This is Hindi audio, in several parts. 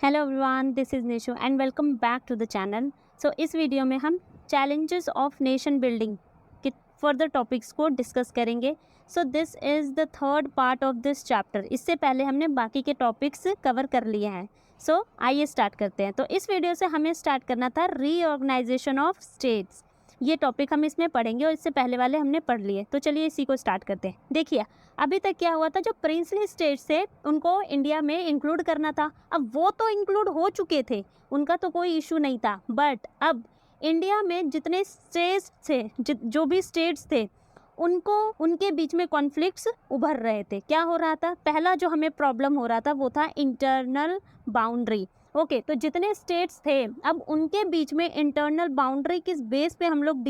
Hello everyone, this is Nishu and welcome back to the channel. इस वीडियो में हम चैलेंजेस ऑफ नेशन बिल्डिंग के फर्दर टॉपिक्स को डिस्कस करेंगे। This is the third part of this chapter. इससे पहले हमने बाकी के टॉपिक्स कवर कर लिए हैं। आइए स्टार्ट करते हैं। इस वीडियो से हमें स्टार्ट करना था रीऑर्गेनाइजेशन ऑफ स्टेट्स। ये टॉपिक हम इसमें पढ़ेंगे और इससे पहले वाले हमने पढ़ लिए। तो चलिए इसी को स्टार्ट करते हैं। देखिए, अभी तक क्या हुआ था, जो प्रिंसली स्टेट्स थे उनको इंडिया में इंक्लूड करना था। अब वो तो इंक्लूड हो चुके थे, उनका तो कोई इशू नहीं था। बट अब इंडिया में जितने स्टेट्स थे, जो भी स्टेट्स थे, उनको उनके बीच में कॉन्फ्लिक्ट्स उभर रहे थे। क्या हो रहा था? पहला जो हमें प्रॉब्लम हो रहा था वो था इंटरनल बाउंड्री। ओके, तो जितने स्टेट्स थे अब उनके बीच में इंटरनल बाउंड्री किस बेस पे हम लोग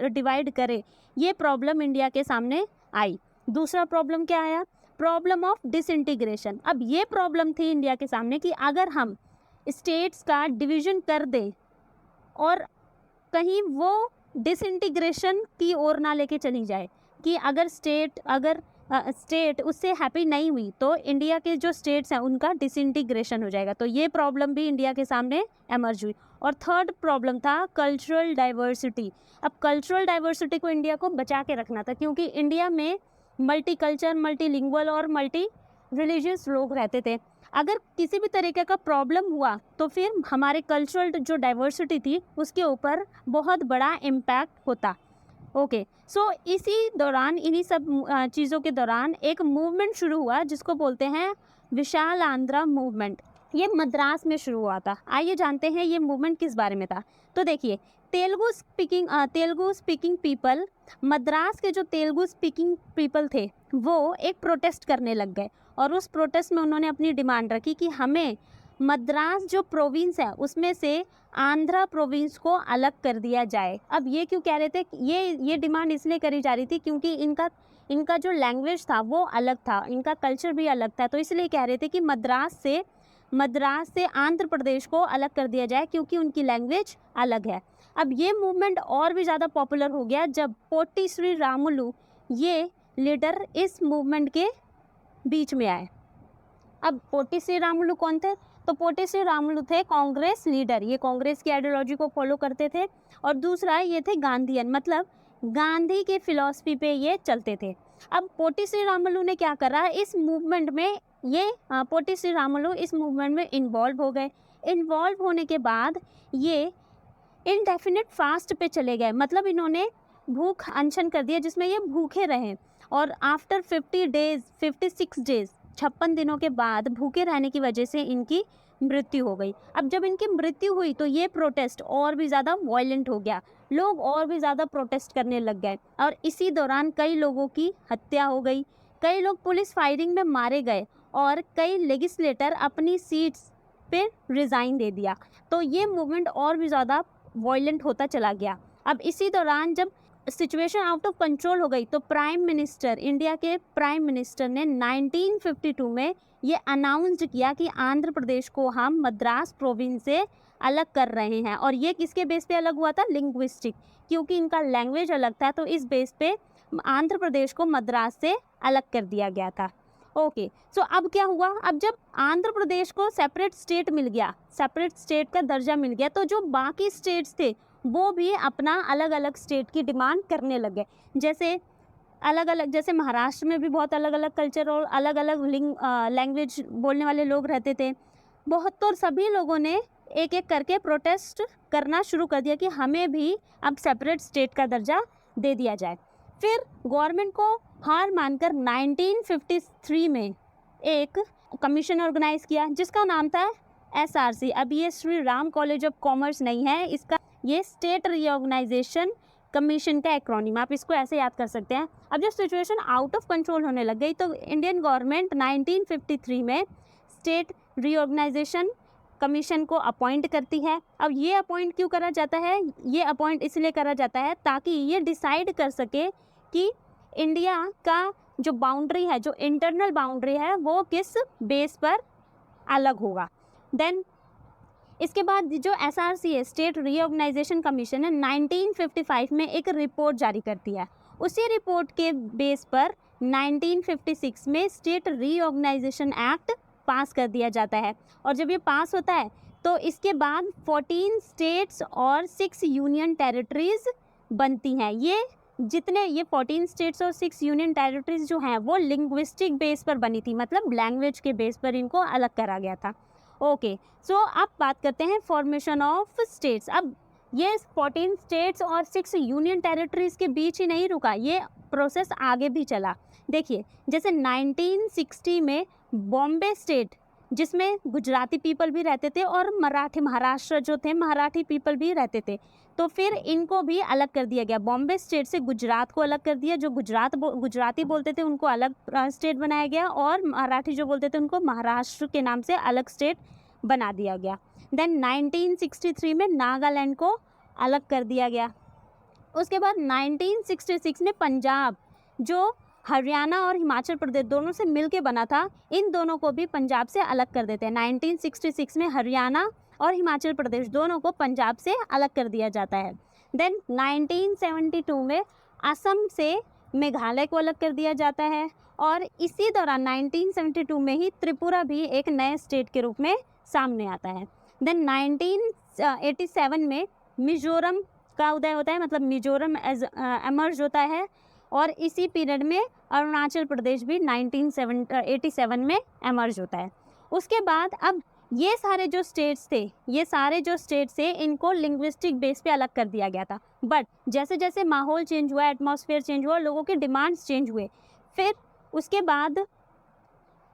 डिवाइड करें, ये प्रॉब्लम इंडिया के सामने आई। दूसरा प्रॉब्लम क्या आया? Problem of disintegration. अब ये प्रॉब्लम थी इंडिया के सामने कि अगर हम स्टेट्स का डिवीजन कर दें और कहीं वो डिसइंटीग्रेशन की ओर ना लेके चली जाए, कि अगर स्टेट उससे हैप्पी नहीं हुई तो इंडिया के जो स्टेट्स हैं उनका डिसइंटीग्रेशन हो जाएगा। तो ये प्रॉब्लम भी इंडिया के सामने एमर्ज हुई। और थर्ड प्रॉब्लम था कल्चरल डाइवर्सिटी। अब कल्चरल डाइवर्सिटी को इंडिया को बचा के रखना था, क्योंकि इंडिया में मल्टी कल्चर, मल्टीलिंगुअल और मल्टी रिलीजियस लोग रहते थे। अगर किसी भी तरीके का प्रॉब्लम हुआ तो फिर हमारे कल्चरल जो डाइवर्सिटी थी उसके ऊपर बहुत बड़ा इम्पैक्ट होता। ओके, इसी दौरान, इन्हीं सब चीज़ों के दौरान एक मूवमेंट शुरू हुआ जिसको बोलते हैं विशाल आंध्रा मूवमेंट। ये मद्रास में शुरू हुआ था। आइए जानते हैं ये मूवमेंट किस बारे में था। तो देखिए, तेलुगु स्पीकिंग पीपल, मद्रास के जो तेलुगु स्पीकिंग पीपल थे वो एक प्रोटेस्ट करने लग गए। और उस प्रोटेस्ट में उन्होंने अपनी डिमांड रखी कि हमें मद्रास जो प्रोविंस है उसमें से आंध्रा प्रोविंस को अलग कर दिया जाए। अब ये क्यों कह रहे थे? ये डिमांड इसलिए करी जा रही थी क्योंकि इनका जो लैंग्वेज था वो अलग था, इनका कल्चर भी अलग था। तो इसलिए कह रहे थे कि मद्रास से आंध्र प्रदेश को अलग कर दिया जाए, क्योंकि उनकी लैंग्वेज अलग है। अब ये मूवमेंट और भी ज़्यादा पॉपुलर हो गया जब पोट्टी श्री रामुलु, ये लीडर, इस मूवमेंट के बीच में आए। अब पोट्टी श्री रामुलु कौन थे? तो पोट्टी श्री रामुलु थे कांग्रेस लीडर। ये कांग्रेस की आइडियोलॉजी को फॉलो करते थे। और दूसरा, ये थे गांधीयन, मतलब गांधी के फिलॉसफी पे ये चलते थे। अब पोट्टी श्री रामुलु ने क्या करा इस मूवमेंट में, पोट्टी श्री रामुलु इस मूवमेंट में इन्वॉल्व हो गए। इन्वॉल्व होने के बाद ये इनडेफिनिट फास्ट पे चले गए, मतलब इन्होंने भूख अनशन कर दिया जिसमें ये भूखे रहे। और आफ्टर 56 डेज, 56 दिनों के बाद भूखे रहने की वजह से इनकी मृत्यु हो गई। अब जब इनकी मृत्यु हुई तो ये प्रोटेस्ट और भी ज़्यादा वायलेंट हो गया, लोग और भी ज़्यादा प्रोटेस्ट करने लग गए। और इसी दौरान कई लोगों की हत्या हो गई, कई लोग पुलिस फायरिंग में मारे गए और कई लेजिस्लेटर अपनी सीट्स पे रिज़ाइन दे दिया। तो ये मूवमेंट और भी ज़्यादा वायलेंट होता चला गया। अब इसी दौरान जब सिचुएशन आउट ऑफ कंट्रोल हो गई तो इंडिया के प्राइम मिनिस्टर ने 1952 में ये अनाउंस किया कि आंध्र प्रदेश को हम मद्रास प्रोविंस से अलग कर रहे हैं। और ये किसके बेस पे अलग हुआ था? लिंग्विस्टिक, क्योंकि इनका लैंग्वेज अलग था। तो इस बेस पे आंध्र प्रदेश को मद्रास से अलग कर दिया गया था। ओके, अब क्या हुआ? अब जब आंध्र प्रदेश को सेपरेट स्टेट मिल गया, सेपरेट स्टेट का दर्जा मिल गया, तो जो बाकी स्टेट्स थे वो भी अपना अलग अलग स्टेट की डिमांड करने लगे। जैसे महाराष्ट्र में भी बहुत अलग अलग कल्चर और अलग अलग लैंग्वेज बोलने वाले लोग रहते थे बहुत। तो सभी लोगों ने एक एक करके प्रोटेस्ट करना शुरू कर दिया कि हमें भी अब सेपरेट स्टेट का दर्जा दे दिया जाए। फिर गवर्नमेंट को हार मानकर 1953 में एक कमीशन ऑर्गेनाइज किया जिसका नाम था SRC। अब ये Shri Ram college of commerce नहीं है, इसका ये स्टेट रीऑर्गेनाइजेशन कमीशन का एक्रोनिम, आप इसको ऐसे याद कर सकते हैं। अब जब सिचुएशन आउट ऑफ कंट्रोल होने लग गई तो इंडियन गवर्नमेंट 1953 में स्टेट रीऑर्गेनाइजेशन कमीशन को अपॉइंट करती है। अब ये अपॉइंट क्यों करा जाता है? ये अपॉइंट इसलिए करा जाता है ताकि ये डिसाइड कर सके कि इंडिया का जो बाउंड्री है, जो इंटरनल बाउंड्री है, वो किस बेस पर अलग होगा। देन इसके बाद जो SRC है, स्टेट रीऑर्गेनाइजेशन कमीशन है, 1955 में एक रिपोर्ट जारी करती है। उसी रिपोर्ट के बेस पर 1956 में स्टेट रीऑर्गेनाइजेशन एक्ट पास कर दिया जाता है। और जब ये पास होता है तो इसके बाद 14 स्टेट्स और 6 यूनियन टेरिटरीज बनती हैं। ये जितने ये 14 स्टेट्स और 6 यूनियन टेरिटरीज जो हैं वो लिंग्विस्टिक बेस पर बनी थी, मतलब लैंग्वेज के बेस पर इनको अलग करा गया था। ओके, सो अब बात करते हैं फॉर्मेशन ऑफ स्टेट्स। अब ये 14 स्टेट्स और 6 यूनियन टेरिटरीज के बीच ही नहीं रुका, ये प्रोसेस आगे भी चला। देखिए, जैसे 1960 में बॉम्बे स्टेट, जिसमें गुजराती पीपल भी रहते थे और महाराष्ट्र जो थे मराठी पीपल भी रहते थे, तो फिर इनको भी अलग कर दिया गया। बॉम्बे स्टेट से गुजरात को अलग कर दिया, जो गुजराती बोलते थे उनको अलग स्टेट बनाया गया, और मराठी जो बोलते थे उनको महाराष्ट्र के नाम से अलग स्टेट बना दिया गया। देन 1963 में नागालैंड को अलग कर दिया गया। उसके बाद 1966 में पंजाब, जो हरियाणा और हिमाचल प्रदेश दोनों से मिलके बना था, इन दोनों को भी पंजाब से अलग कर देते हैं। 1966 में हरियाणा और हिमाचल प्रदेश दोनों को पंजाब से अलग कर दिया जाता है। देन 1972 में असम से मेघालय को अलग कर दिया जाता है, और इसी दौरान 1972 में ही त्रिपुरा भी एक नए स्टेट के रूप में सामने आता है। देन 1987 में मिजोरम का उदय होता है, मतलब मिजोरम एमर्ज होता है, और इसी पीरियड में अरुणाचल प्रदेश भी 1987 में एमर्ज होता है। उसके बाद अब ये सारे जो स्टेट्स थे इनको लिंग्विस्टिक बेस पे अलग कर दिया गया था। बट जैसे जैसे माहौल चेंज हुआ, एटमॉस्फेयर चेंज हुआ, लोगों के डिमांड्स चेंज हुए, फिर उसके बाद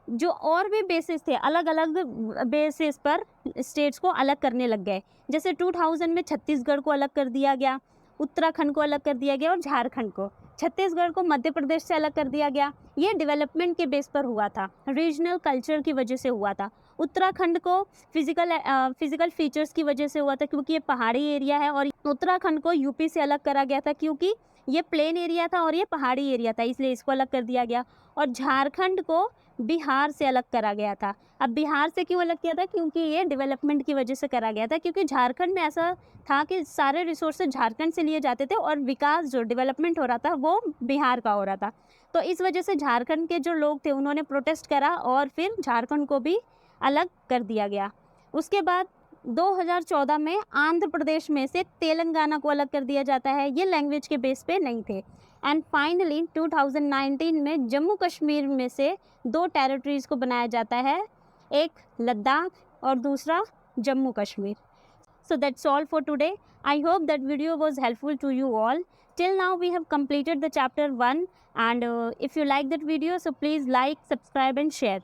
जो और भी बेसिस थे, अलग अलग बेसिस पर स्टेट्स को अलग करने लग गए। जैसे 2000 में छत्तीसगढ़ को अलग कर दिया गया, उत्तराखंड को अलग कर दिया गया, और झारखंड को, छत्तीसगढ़ को मध्य प्रदेश से अलग कर दिया गया। ये डेवलपमेंट के बेस पर हुआ था, रीजनल कल्चर की वजह से हुआ था। उत्तराखंड को फिजिकल फीचर्स की वजह से हुआ था, क्योंकि ये पहाड़ी एरिया है, और उत्तराखंड को यूपी से अलग करा गया था, क्योंकि ये प्लेन एरिया था और ये पहाड़ी एरिया था, इसलिए इसको अलग कर दिया गया। और झारखंड को बिहार से अलग करा गया था। अब बिहार से क्यों अलग किया था? क्योंकि ये डेवलपमेंट की वजह से करा गया था, क्योंकि झारखंड में ऐसा था कि सारे रिसोर्सेज झारखंड से लिए जाते थे, और विकास जो डेवलपमेंट हो रहा था वो बिहार का हो रहा था। तो इस वजह से झारखंड के जो लोग थे उन्होंने प्रोटेस्ट करा, और फिर झारखंड को भी अलग कर दिया गया। उसके बाद 2014 में आंध्र प्रदेश में से तेलंगाना को अलग कर दिया जाता है, ये लैंग्वेज के बेस पे नहीं थे। एंड फाइनली 2019 में जम्मू कश्मीर में से 2 टेरिटरीज़ को बनाया जाता है, एक लद्दाख और दूसरा Jammu Kashmir. So that's all for today. I hope that video was helpful to you all. Till now we have completed the chapter 1, and if you like that video, so please like, subscribe and share.